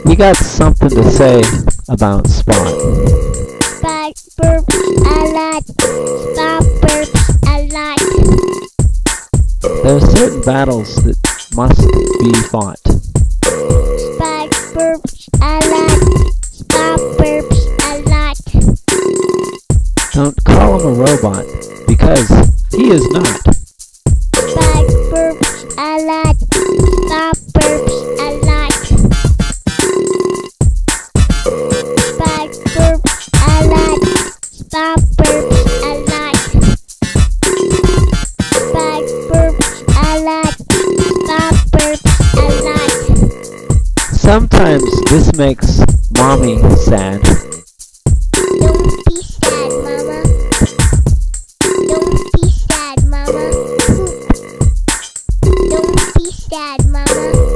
You got something to say about Spot. Spot burps a lot. Spot burps a lot. There are certain battles that must be fought. Spot burps a lot. Spot burps a lot. Don't call him a robot, because he is not. Spot burps a lot. Spot burps a lot. Spot burps a lot. Spot burps a lot. Spot burps a lot. Spot burps a lot. Sometimes this makes Mommy sad. Don't be sad, Mama. Don't be sad, Mama. Poop. Don't be sad, Mama.